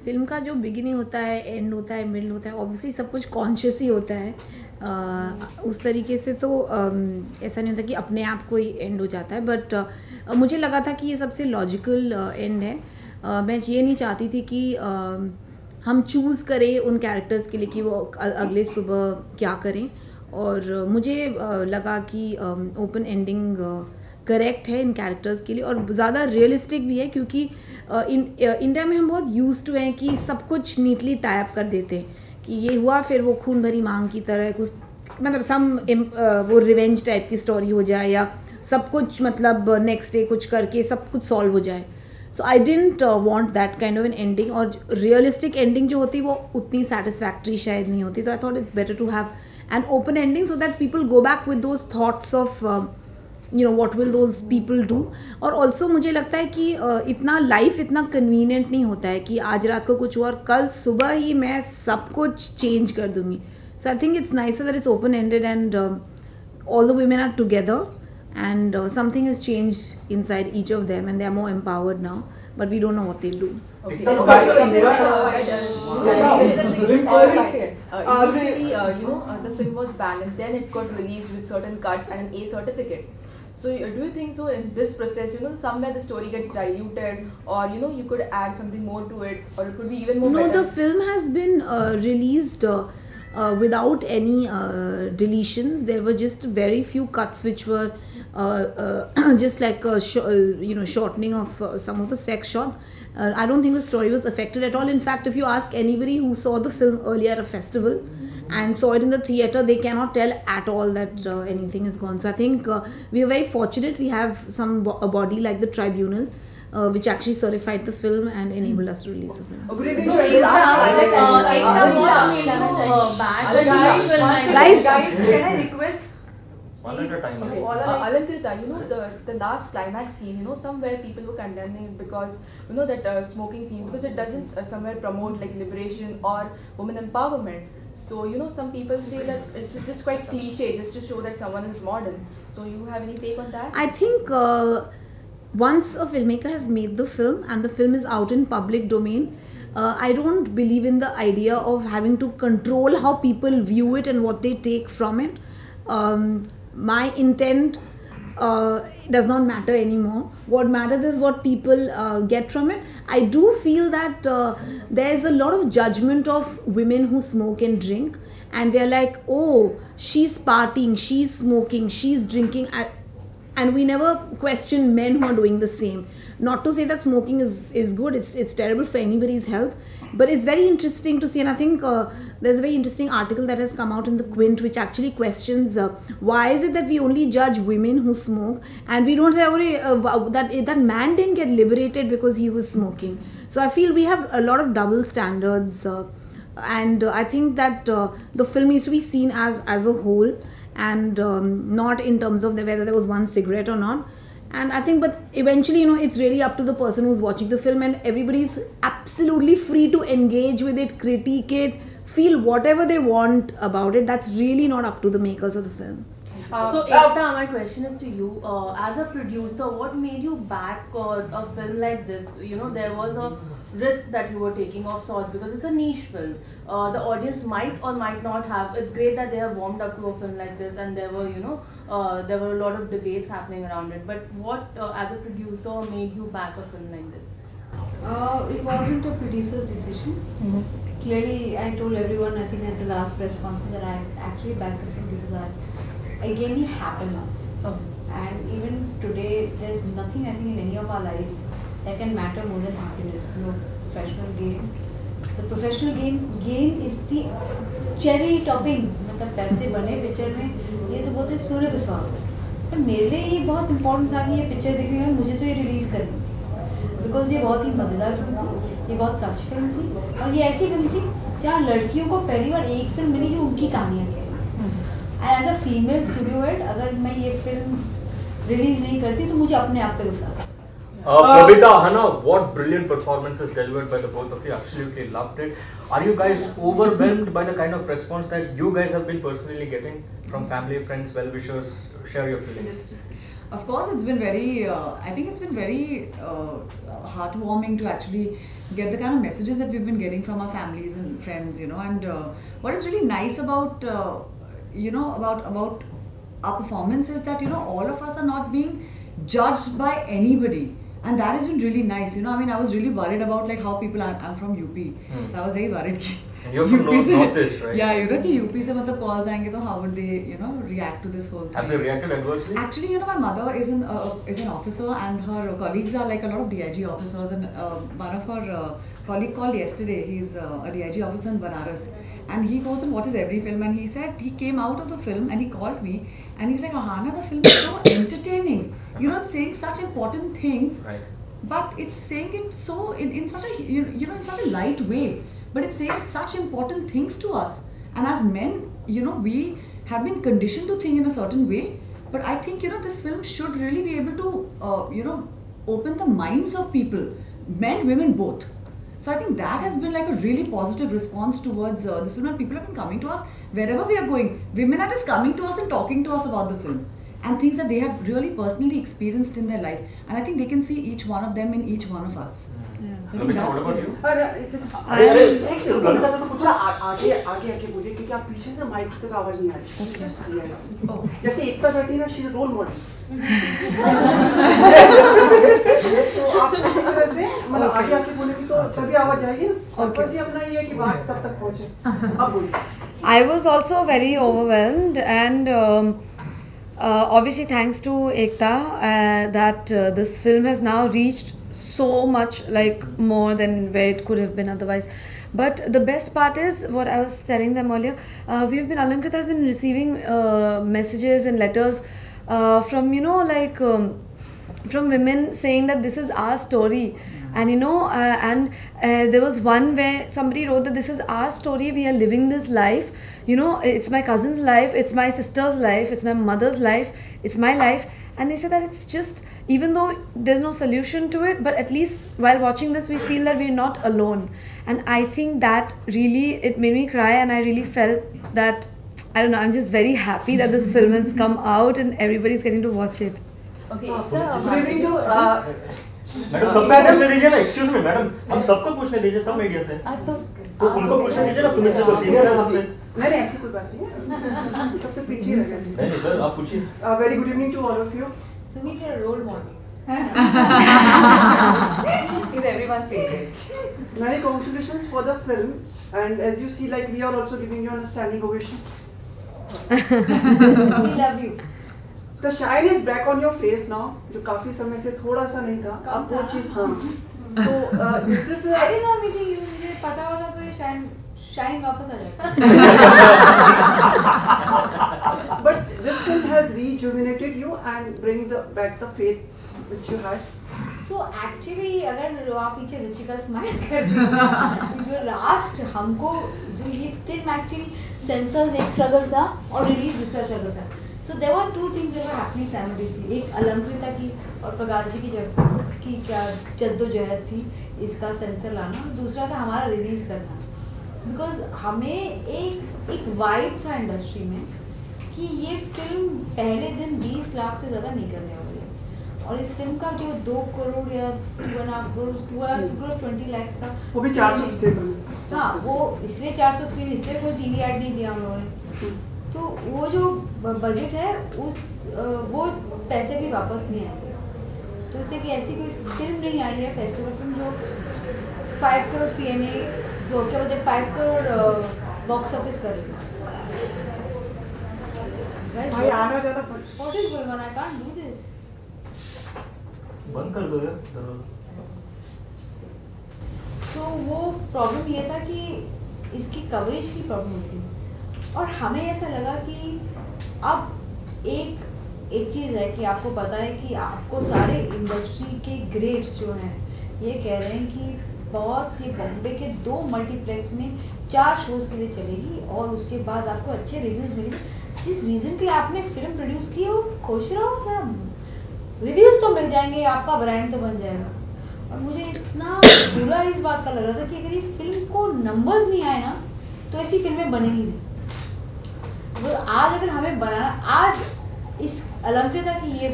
Film का जो beginning होता है, एंड होता है, मिडल होता है, ऑब्वियसली सब कुछ कॉन्शियस ही होता है। उस तरीके से तो ऐसा नहीं होता कि अपने आप कोई एंड हो जाता है, बट मुझे लगा था कि ये सबसे लॉजिकल एंड है। मैं ये नहीं चाहती थी कि हम चूज़ करें उन कैरेक्टर्स के लिए कि वो अगले सुबह क्या करें, और मुझे लगा कि ओपन एंडिंग करेक्ट है इन कैरेक्टर्स के लिए, और ज़्यादा रियलिस्टिक भी है, क्योंकि इंडिया में हम बहुत यूज टू हैं कि सब कुछ नीटली टाइप कर देते हैं कि ये हुआ फिर वो खून भरी मांग की तरह कुछ, मतलब वो रिवेंज टाइप की स्टोरी हो जाए, या सब कुछ मतलब नेक्स्ट डे कुछ करके सब कुछ सॉल्व हो जाए। So I didn't want that kind of an ending, और रियलिस्टिक एंडिंग जो होती वो उतनी सेटिस्फैक्ट्री शायद नहीं होती। तो I thought it's better to have an open ending so that people go back with those thoughts of what will those people do। और ऑल्सो मुझे लगता है कि इतना लाइफ इतना कन्वीनियंट नहीं होता है कि आज रात को कुछ हुआ और कल सुबह ही मैं सब कुछ चेंज कर दूंगी। So I think it's nicer that it's open ended and all the women are together, and something has changed inside each of them and they are more empowered now, but we don't know what they'll do. Okay. Initially, the film was banned and then it got released with certain cuts and an A certificate. So do you think so in this process, somewhere the story gets diluted, or you could add something more to it, or it could be even more No, better? the film has been released without any deletions. There were just very few cuts which were just like shortening of some of the sex shots. I don't think the story was affected at all. In fact, if you ask anybody who saw the film earlier at a festival and saw it in the theatre, they cannot tell at all that anything is gone. So I think we are very fortunate. We have a body like the tribunal which actually certified the film and enabled us to release the film. Guys, can I request? One at a time. Okay. Alankrita, the last climax scene, somewhere people were condemning it because, that smoking scene, because it doesn't somewhere promote like liberation or women empowerment. So, some people say that it's just quite cliche, just to show that someone is modern. So, you have any take on that? I think once a filmmaker has made the film and the film is out in public domain, I don't believe in the idea of having to control how people view it and what they take from it. My intent does not matter anymore. What matters is what people get from it. I do feel that there is a lot of judgment of women who smoke and drink, and we are like, oh, she's partying, she's smoking, she's drinking, and we never question men who are doing the same. Not to say that smoking is good, it's terrible for anybody's health, but it's very interesting to see, and I think there's a very interesting article that has come out in the Quint which actually questions why is it that we only judge women who smoke and we don't say that man didn't get liberated because he was smoking. So I feel we have a lot of double standards, and I think that the film needs to be seen as a whole, and not in terms of whether there was one cigarette or not. And I think, but eventually, it's really up to the person who's watching the film, and everybody's absolutely free to engage with it, critique it, feel whatever they want about it. That's really not up to the makers of the film. So Ekta, my question is to you. As a producer, what made you back a film like this? There was a risk that you were taking of sorts because it's a niche film. The audience might or might not have. It's great that they have warmed up to a film like this, and there were, there were a lot of debates happening around it. But what, as a producer, made you back a film like this? It wasn't a producer's decision. Clearly, I told everyone, I think at the last press conference, that I actually backed the film because it gave me happiness. And even today, there's nothing I think in any of our lives that can matter more than happiness. No professional gain. The professional gain is the cherry topping. मतलब पैसे बने picture में, ये तो बोलते सूर्य विश्वास। तो मेरे लिए ये बहुत इम्पोर्टेंट था कि ये पिक्चर देखने में मुझे तो ये रिलीज़ करनी थी, बिकॉज ये बहुत ही मज़ेदार फिल्म थी, ये बहुत सच फिल्म थी, और ये ऐसी फिल्म थी जहाँ लड़कियों को पहली बार एक फिल्म मिली जो उनकी कहानियाँ कह रही। And as a female studio head, अगर मैं ये फिल्म रिलीज़ नहीं करती तो मुझे अपने आप पे गुस्सा आता। Babita, Hannah, what brilliant performances delivered by the both of you. Absolutely loved it. Are you guys overwhelmed by the kind of response that you guys have been personally getting from family, friends, well-wishers? Share your feelings. Of course, it's been very. I think it's been very heartwarming to actually get the kind of messages that we've been getting from our families and friends, you know. And what is really nice about, you know, about our performance is that, you know, all of us are not being judged by anybody. And that has been really nice, you know. I mean, I was really worried about like how people. I'm from UP, so I was very worried. And you're from Northeast, right? Yeah, you know कि UP से मतलब calls आएंगे तो how would they, you know, react to this whole thing? Have they reacted adversely? Actually, you know, my mother is an officer, and her colleagues are like a lot of DIG officers. And one of her colleague called yesterday. He's a DIG officer in Banaras, and he goes and watches every film. And he said he came out of the film and he called me, and he's like, Ahana, the film is so entertaining. You know, it's saying such important things, Right. but it's saying it so in such a you know in such a light way. But it's saying such important things to us. And as men, you know, we have been conditioned to think in a certain way. But I think, you know, this film should really be able to, you know, open the minds of people, men, women, both. So I think that has been like a really positive response towards this film. And people have been coming to us wherever we are going. Women are just coming to us and talking to us about the film. And things that they have really personally experienced in their life. And I think they can see each one of them in each one of us. So I think Lamita, what that's about good. you? एक second Lalita को थोड़ा आगे आगे आके बोलिए क्योंकि आप पीछे ना माइक तक आवाज नहीं आ रही। Yes. जैसे एकता बैठी ना, शी इज रोल मॉडल। तो आप इसी तरह से मतलब आगे आके बोलेंगे तो तभी आवाज आएगी ना। बस ये अपना ये है कि बात सब तक पहुंचे। अब बोलिए। I was also very overwhelmed, and obviously thanks to Ekta that this film has now reached so much, like more than where it could have been otherwise. But the best part is what I was telling them earlier. Alamkrita has been receiving messages and letters from, you know, like from women saying that this is our story. And you know, there was one where somebody wrote that this is our story, we are living this life, you know, it's my cousin's life, it's my sister's life, it's my mother's life, it's my life. And they said that it's just, even though there's no solution to it, but at least while watching this we feel that we're not alone. And I think that really, it made me cry, and I really felt that, I don't know, I'm just very happy that this film has come out and everybody's getting to watch it. Okay, madam सबको पूछने दीजिए ना, excuse me madam, हम सबको पूछने दीजिए, सब media से तो उनको पूछने दीजिए ना, सुमित तो सीनियर है सबसे। नहीं ऐसी कोई बात नहीं है, सबसे पीछे रह गए। नहीं सर, आप पूछिए। Very good evening to all of you. Sumit, you're a role model. he's everyone's favorite. Many congratulations for the film, and as you see, like we are also giving you a standing ovation. We love you. The shine is back on your face now, जो काफी समय से थोड़ा सा नहीं था। अब वो चीज हाँ। तो is this I didn't know meeting you. मुझे पता होता तो ये शाइन वापस आ जाता। But this film has rejuvenated you and bring back the faith which you had. So actually अगर आप पीछे रुचिका स्माइल कर रही हो, जो लास्ट हमको जो ये फिल्म एक्चुअली सेंसर एक स्ट्रगल था और रिलीज दूसरा स्ट्रगल था. So there were two things that were happening simultaneously. एक अलंकृता की और प्रकाश जी की क्या जद्दोजहद थी इसका सेंसर लाना, दूसरा था हमारा रिलीज करना. बिकॉज हमें एक वाइब था इंडस्ट्री में कि ये फिल्म पहले दिन 20 लाख से ज़्यादा नहीं करने वाली है, और इस फिल्म का जो 2 करोड़ या 2.5 करोड़ 20 लाख का वो भी 400 स्क्रीन। हाँ, वो इसलिए 400 स्क्रीन, इसलिए कोई टीवी ऐड नहीं दिया हम लोगों ने. तो वो जो बजट है वो पैसे भी वापस नहीं आएंगे. तो इससे कि ऐसी कोई फिल्म नहीं आई है फेस्टिवल फिल्म जो 5 करोड़ PNA जो क्या बोलते हैं 5 करोड़ बॉक्स ऑफिस करेगी. भाई आना ज़्यादा What is going on? I can't do this. बंद कर दो यार दरवाजा। तो वो प्रॉब्लम ये था कि इसकी कवरेज की प्रॉब्लम थी, और हमें ऐसा लगा कि अब एक चीज़ है कि आपको पता है कि आपको सारे इंडस्ट्री के ग्रेड्स जो हैं ये कह रहे हैं कि बॉस ये बॉम्बे के 2 मल्टीप्लेक्स में 4 शोज़ के लिए चलेगी और उसके बाद आपको अच्छे रिव्यूज़ मिलेंगे. जिस रीज़न के लिए आपने फिल्म प्रोड्यूस की हो खुश रहो, रिव्यूज़ तो मिल जाएंगे, आपका ब्रांड तो बन जाएगा. और मुझे इतना बुरा इस बात का लग रहा था कि अगर ये फिल्म को नंबर्स नहीं आए ना तो ऐसी फिल्में बनेंगी नहीं. तो आज अगर हमें बनाना, आज इस अलंकृता की ये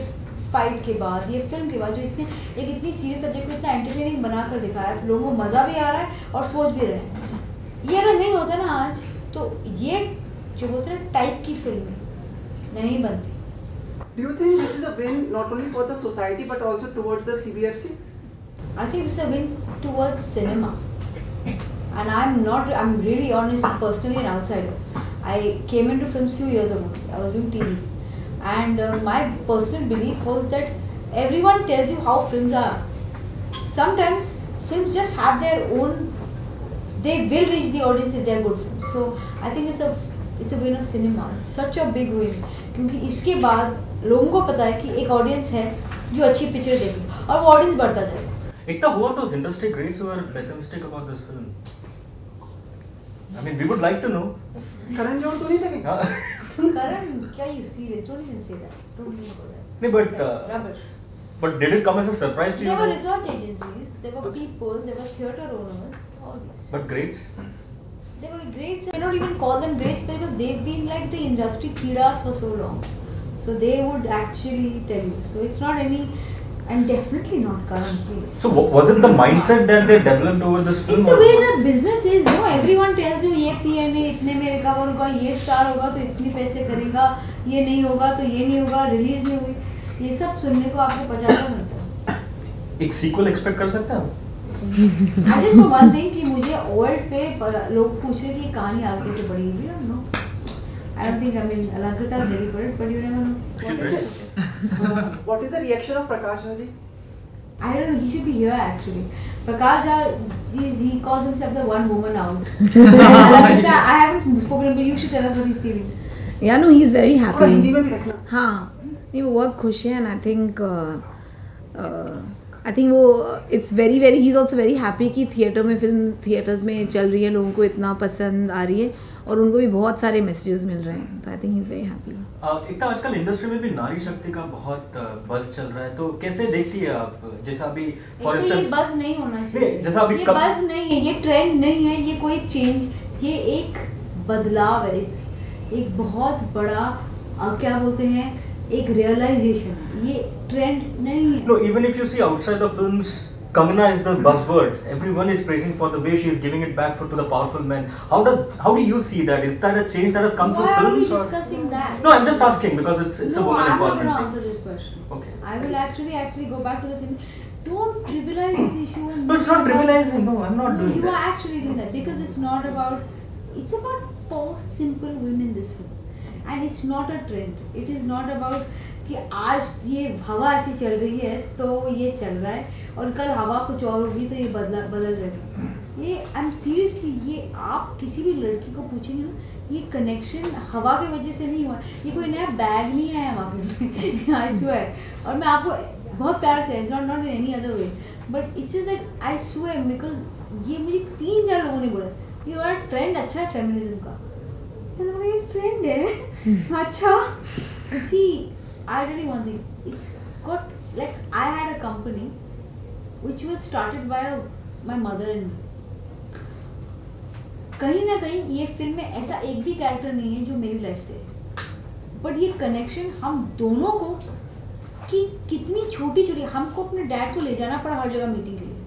फाइट के बाद, ये फिल्म के बाद जो इसने एक इतनी सीरियस सब्जेक्ट को इतना एंटरटेनिंग बनाकर दिखाया, लोगों को मज़ा भी आ रहा है और सोच भी रहे हैं, ये अगर नहीं होता ना आज, तो ये जो बोलते हैं टाइप की फिल्में नहीं बनती. Do you think this is a win not only for the society but also towards the CBFC? I think it's a win towards cinema. And I'm really honest, personally an outsider. I came into films few years ago. I was doing TV. And my personal belief was that everyone tells you how films are. Sometimes films just have their own, they will reach the audience if they are good films. So I think it's a win of cinema. It's such a big win. क्योंकि इसके बाद लोगों को पता है कि एक audience है जो अच्छी पिक्चर देगी और वो ऑडियंस बढ़ता जाएगा. Ekta, who are those industry greats who are pessimistic about this film? I mean, we would like to know. Karan Johar तो नहीं देखेगा. Karan, क्या you serious? Don't even say that. Don't even go there. No, but Rubbish. but did it come as a surprise to you? There were research agencies, there were people, there were theatre owners, all these. But greats. They were greats. I don't even call them greats because they've been like the industry kidas for so long. So they would actually tell you. So it's not any, and definitely not Karan, please. So was it the mindset that they developed over this film? It's the way the business is. No, everyone tells you ये PNA इतने में recover होगा, ये star होगा तो इतने पैसे करेगा, ये नहीं होगा तो ये नहीं होगा, release नहीं होगी. ये सब सुनने को आपको 50 मिलता है. एक sequel expect कर सकते हैं? I just know one thing कि मुझे old पे लोग पूछ रहे कि कहानी आगे से बढ़ी है. We don't know. I don't think, I mean, Alankita is ready for it, but you never know. What is the reaction of Prakash Jha ji? I don't know, he should be here actually. Prakash Jha, he calls himself the one woman out. Alankita, I haven't spoken, but you should tell us what he's feeling. Yeah, no, he's very थोड़ा happy. Hindi में भी रखना. हाँ, नहीं वो बहुत खुश है and I think वो it's very very he's also very happy कि थिएटर में फिल्म थिएटर्स में चल रही है, लोगों को इतना पसंद आ रही है और उनको भी बहुत सारे मैसेजेस मिल रहे हैं, तो I think he is very happy. एक तो आजकल इंडस्ट्री में भी नारी शक्ति का बहुत बज़ चल रहा है, तो कैसे देखती है आप? जैसा अभी फॉर इंस्टेंस ये इंस्टेंस बज़ नहीं होना चाहिए. जैसा अभी ये बज़ नहीं है, ये ट्रेंड नहीं है, ये कोई चेंज, ये एक बदलाव है, एक बहुत बड़ा क्या बोलते हैं, एक रियलाइजेशन. ये ट्रेंड नहीं है. No, even if you see outside the films, Kangana is the buzzword. Everyone is praising for the way she is giving it back to the powerful men. How do you see that? Is that a change that has come Why through are we films? discussing that? No, I'm just asking because it's a No, woman I'm not empowerment going to thing. answer this question. Okay. I will actually go back to the same. Don't trivialize this issue. And No, it's not trivializing. No, I'm not doing You that. are actually doing that because it's not about. It's about 4 simple women. This film, and it's not a trend. It is not about कि आज ये हवा ऐसी चल रही है तो ये चल रहा है और कल हवा कुछ और होगी तो ये बदल जाएगा. ये आई एम सीरियसली, ये आप किसी भी लड़की को पूछेंगे ना, ये कनेक्शन हवा की वजह से नहीं हुआ. ये कोई नया बैग नहीं आया मार्केट में. I swear. और मैं आपको बहुत प्यार से, not in any other way, but it's just that I swear because ये मुझे 3-4 लोगों ने बोला ये बड़ा ट्रेंड अच्छा है फेमिनिज्म का. ये ट्रेंड है अच्छा. See, I tell you one thing. It's got like I had a company which was started by my mother and me. कहीं ना कहीं ये फिल्म में ऐसा एक भी कैरेक्टर नहीं है जो मेरी लाइफ से है, बट ये कनेक्शन हम दोनों को कि कितनी छोटी छोटी, हमको अपने डैड को ले जाना पड़ा हर जगह मीटिंग के लिए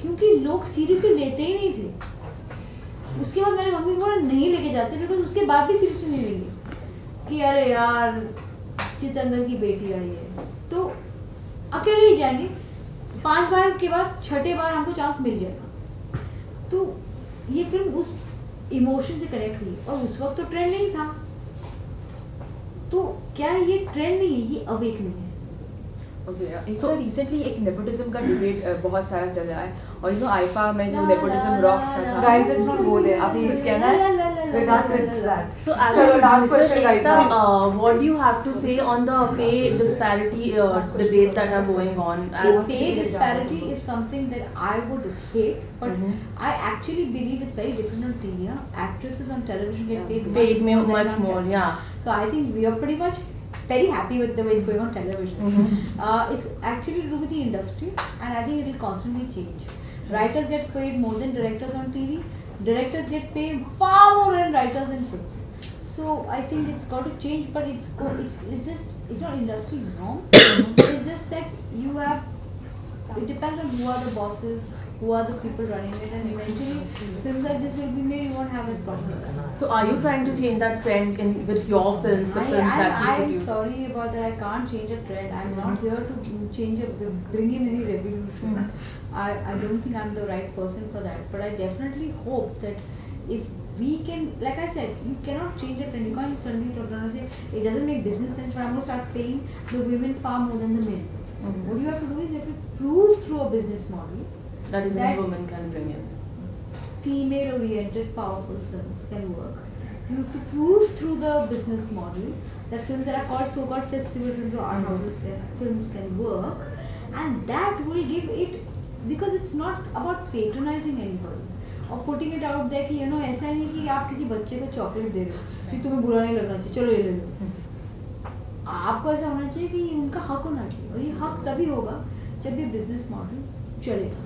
क्योंकि लोग सीरियसली लेते ही नहीं थे. उसके बाद मेरे मम्मी को नहीं लेके जाते बिकॉज उसके बाद भी सीरियसली नहीं लेंगे कि अरे यार चितंदर की बेटी आई है तो अकेले ही जाएंगे. 5 बार के बाद 6ठे बार हमको चांस मिल जाएगा. तो ये फिल्म उस इमोशन से कनेक्ट हुई और उस वक्त तो ट्रेंड नहीं था. तो क्या ये ट्रेंड नहीं है, ये अवेकनिंग है. तो रिसेंटली एक नेपोटिज्म का डिबेट बहुत सारा चल रहा है और यू नो आईफा में जो नेपोटिज्म रॉक्स का था. Guys, let's not go there. आपने कुछ कहना है? We're done with that. So, as Chalo, a last producer, question, guys. Ekta, what do you have to say on the pay disparity debates that are going on? The pay disparity is something that I would hate, but I actually believe it's very different on TV. Actresses on television get paid much more, yeah. So I think we are pretty much very happy with the way it's going on television. It's actually to do with the industry, and I think it will constantly change. Writers get paid more than directors on TV. Directors get paid far more than writers in films. So I think it's got to change, but it's just it's not industry norm. It's just that you have. It depends on who are the bosses, who are the people running it, and eventually films like this will be made. You won't have a problem. So are you trying to change that trend with your films, the films that you I'm produce? sorry about that. I can't change a trend. I'm not here to bring in any revolution. I don't think I'm the right person for that. But I definitely hope that if we can, like I said, you cannot change a trend. You can't suddenly turn around and say it doesn't make business sense, but I'm going to start paying the women far more than the men. What you have to do is you have to prove through a business model That even a woman can bring in. female-oriented, powerful films can work. You have to prove through the business model that films that are called so-called festival films or art houses films can work, and that will give it, because it's not about patronizing anybody or putting it out there कि ऐसा नहीं कि आप किसी बच्चे को chocolate दे रहे हो कि तुम्हें बुरा नहीं लगना चाहिए, चलो ये ले लो. आपको ऐसा होना चाहिए कि उनका हक होना चाहिए, और ये हक तभी होगा जब ये बिजनेस मॉडल चलेगा.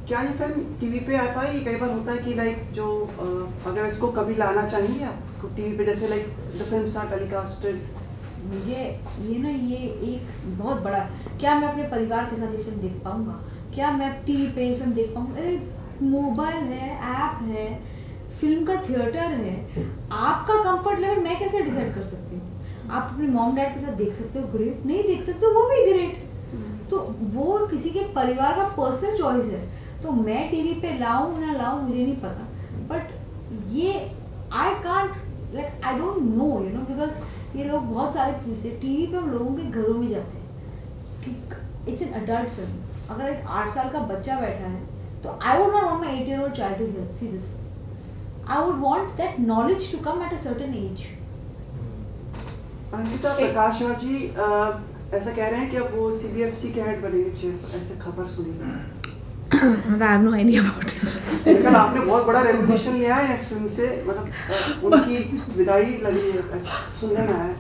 क्या ये फिल्म टीवी पे आ पाएगी? कई बार होता है कि लाइक जो अगर इसको कभी लाना चाहेंगे आप इसको टीवी पे, जैसे like the films are telecasted. मुझे ये एक बहुत बड़ा, क्या मैं अपने परिवार के साथ ये फिल्म देख पाऊंगा? क्या मैं टीवी पे ये फिल्म देख पाऊंगा? अरे मोबाइल है, ऐप है, फिल्म का थिएटर है. आपका कंफर्ट लेवल मैं कैसे डिसाइड कर सकती हूँ? आप अपने मॉम डैड के साथ देख सकते हो, ग्रेट. नहीं देख सकते हो, वो भी ग्रेट. तो वो किसी के परिवार का पर्सनल चॉइस है. तो मैं टीवी पे लाऊं ना लाऊं मुझे नहीं पता, बट ये I can't, like I don't know, because ये लोग बहुत सारे पूछते हैं. टीवी पे हम लोगों के घरों में जाते हैं कि इट्स एन अडल्ट फिल्म. अगर एक 8 साल का बच्चा बैठा है तो I would not want my 8-year-old child to see this film. I would want that knowledge to come at a certain age. Ankita, Prakash Raj ji ऐसा कह रहे हैं कि अब वो CBFC के हेड बनेंगे, ऐसे खबर सुनी. I have no idea about it. लेकिन आपने बहुत बड़ा रेवोल्यूशन लिया है इस फिल्म से, मतलब उनकी विदाई लगी है ऐसा सुनने में आया है.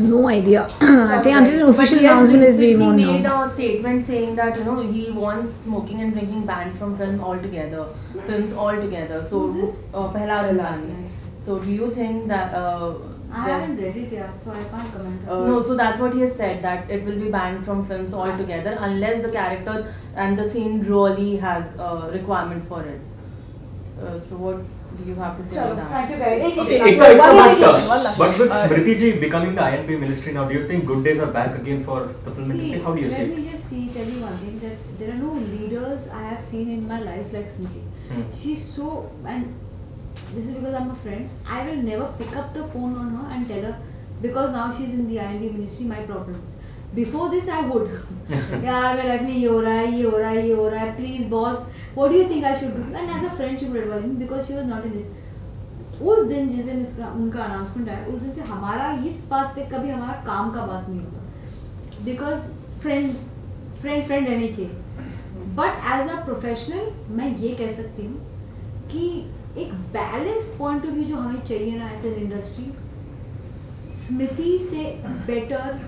No idea. I think until an official announcement is, we won't He made know. a statement saying that he wants smoking and drinking banned from films altogether. So Prahlad Gulani. So do you think that? I haven't read it yet, so I can't comment. No, so that's what he has said, that it will be banned from films altogether unless the character and the scene really has a requirement for it. So what do you have to say on that? Thank you guys. But with Smriti ji becoming the INP ministry now, do you think good days are back again for the film industry? How do you see let it? me just tell you one thing, that there are no leaders I have seen in my life like Smriti. She's so, and this is because I'm a friend, I will never pick up the phone on her and tell her, because now she's in the IND ministry, my problems. Before this I would. यार मेरे life में ये हो रहा है, please boss, what do you think I should do? And as a friend she would advise me, because she was not in this. उस दिन जिस दिन उनका अनाउंसमेंट आया, उस दिन से हमारा इस बात पे कभी हमारा काम का बात नहीं होता, बिकॉज फ्रेंड रहने चाहिए. बट एज अ प्रोफेशनल मैं ये कह सकती हूँ कि एक बैलेंस पॉइंट ऑफ व्यू जो हमें चाहिए ना एज एन इंडस्ट्री, स्मृति से better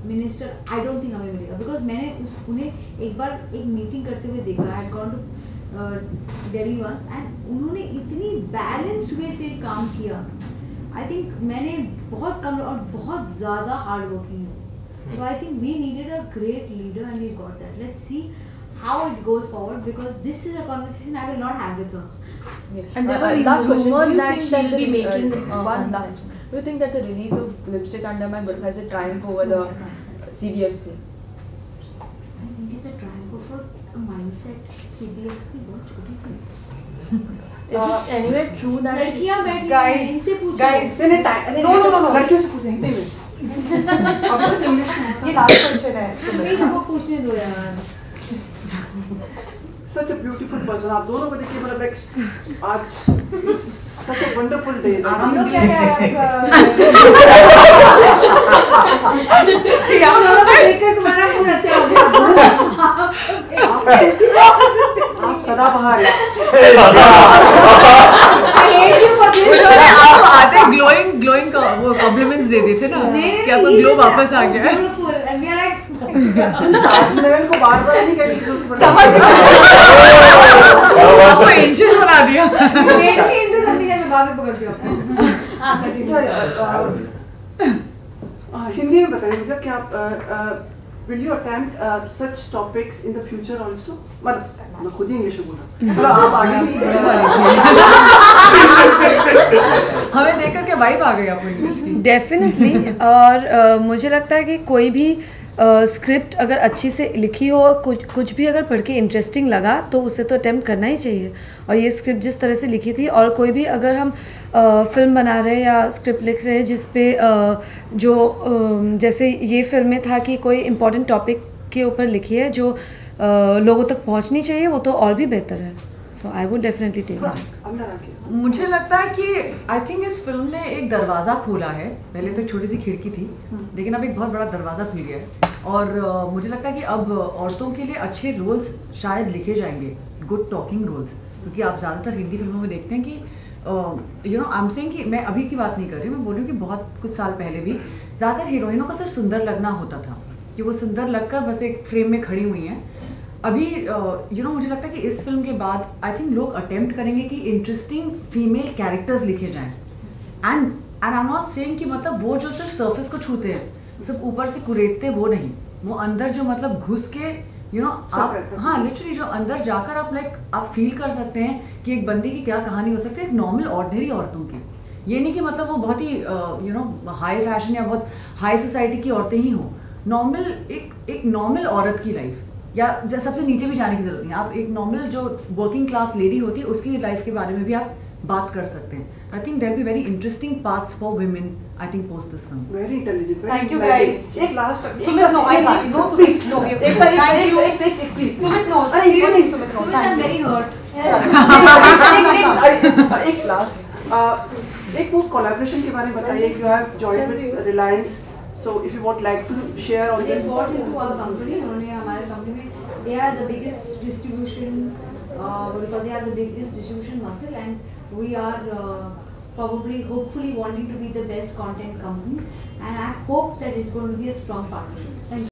minister I don't think हमें मिलेगा. बिकॉज मैंने उन्हें एक बार एक मीटिंग करते हुए देखा, I had gone to Delhi once, and उन्होंने इतनी बैलेंस्ड वे से काम किया. आई थिंक मैंने बहुत कम और बहुत ज़्यादा हार्ड वर्किंग हूँ. So I think we needed a great leader and we got that. Let's see how it goes forward, because this is a conversation I will not have with her. And there were last question. Do rumors you that think she'll that be making one last? Do you think that the release of Lipstick Under My Burqa has a triumph over the CBFC? I think it's a triumph for a mindset. CBFC बहुत छोटी चीज़. Is it anyway true that लड़कियाँ बैठी हैं, Guys, इनसे पूछो. No, लड़कियों से पूछे हिंदी में. अब तो इंग्लिश में. ये last question है. प्लीज उनको पूछने दो यार. Such a beautiful person. आप दोनों को देखिए, मतलब आज it's such a wonderful day. हम लोग क्या हम दोनों को देखकर तुम्हारा मूड अच्छा हो गया. आप सदाबहार हैं. I hate you for this. आप आते ग्लोइंग का वो कॉम्प्लीमेंट्स दे देते ना कि आपका ग्लो वापस आ गया है. Beautiful, and we are like. Taj Mahal को बार-बार नहीं कहने की जरूरत पड़ती. आपको एंजल बना दिया. Made me into something else. बाद में पकड़ती हूँ आपको. हाँ, continue. हिंदी में बताइए मुझे क्या will you attempt such topics in the future also? मतलब मैं खुद ही इंग्लिश में बोल रहा हूँ। मतलब आप आगे भी हमें देखकर क्या वाइब आ गई आपको इंग्लिश की? डेफिनेटली। और मुझे लगता है कि कोई भी स्क्रिप्ट अगर अच्छी से लिखी हो, कुछ भी अगर पढ़ के इंटरेस्टिंग लगा तो उसे तो अटेम्प्ट करना ही चाहिए। और ये स्क्रिप्ट जिस तरह से लिखी थी, और कोई भी अगर हम फिल्म बना रहे हैं या स्क्रिप्ट लिख रहे हैं जिस पे जैसे ये फिल्म में था कि कोई इम्पोर्टेंट टॉपिक के ऊपर लिखी है जो लोगों तक पहुंचनी चाहिए, वो तो और भी बेहतर है। So I would definitely take it. मुझे लगता है कि आई थिंक इस फिल्म ने एक दरवाज़ा खोला है। पहले तो एक छोटी सी खिड़की थी, लेकिन अब एक बहुत बड़ा दरवाज़ा खुल गया है। और मुझे लगता है कि अब औरतों के लिए अच्छे रोल्स शायद लिखे जाएंगे, गुड टॉकिंग रोल्स। क्योंकि आप ज़्यादातर हिंदी फिल्मों में देखते हैं कि you know I am saying कि मैं अभी की बात नहीं कर रही हूँ, मैं बोल रही हूँ कि बहुत कुछ साल पहले भी ज़्यादातर हीरोइनों का सिर्फ सुंदर लगना होता था, कि वो सुंदर लगकर बस एक फ्रेम में खड़ी हुई हैं। अभी यू नो मुझे लगता है कि इस फिल्म के बाद आई थिंक लोग अटेम्प्ट करेंगे कि इंटरेस्टिंग फीमेल कैरेक्टर्स लिखे जाएं। And I am not saying कि मतलब वो जो सिर्फ सरफेस को छूते हैं, सिर्फ ऊपर से कुरेदते, वो नहीं, वो अंदर जो मतलब घुस के यू नो आप, हाँ लिटरली जो अंदर जाकर आप लाइक आप फील कर सकते हैं कि एक बंदी की क्या कहानी हो सकती है, एक नॉर्मल ऑर्डिनरी औरतों की। ये नहीं कि मतलब वो बहुत ही यू नो हाई फैशन या बहुत हाई सोसाइटी की औरतें ही हों। नॉर्मल एक नॉर्मल औरत की लाइफ, या सबसे नीचे भी जाने की जरूरत नहीं, आप एक नॉर्मल जो वर्किंग क्लास लेडी होती है उसकी लाइफ के बारे में भी आप बात कर सकते हैं। I think there be very interesting paths for women I think post this film. Very intelligent. Thank you guys. एक लास्ट सुमित नो आई बात नो प्लीज नो एक प्लीज सुमित नो अरे ये नहीं Sumit no I am very hurt. एक last एक वो collaboration के बारे में बताइए। You have joined with Reliance, so if you would like to share on They this. bought into our company, उन्होंने हमारे company में they are the biggest distribution because they are the biggest distribution muscle, and we are probably hopefully wanting to be the best content company, and I hope that it's going to be a strong partnership. Thank you.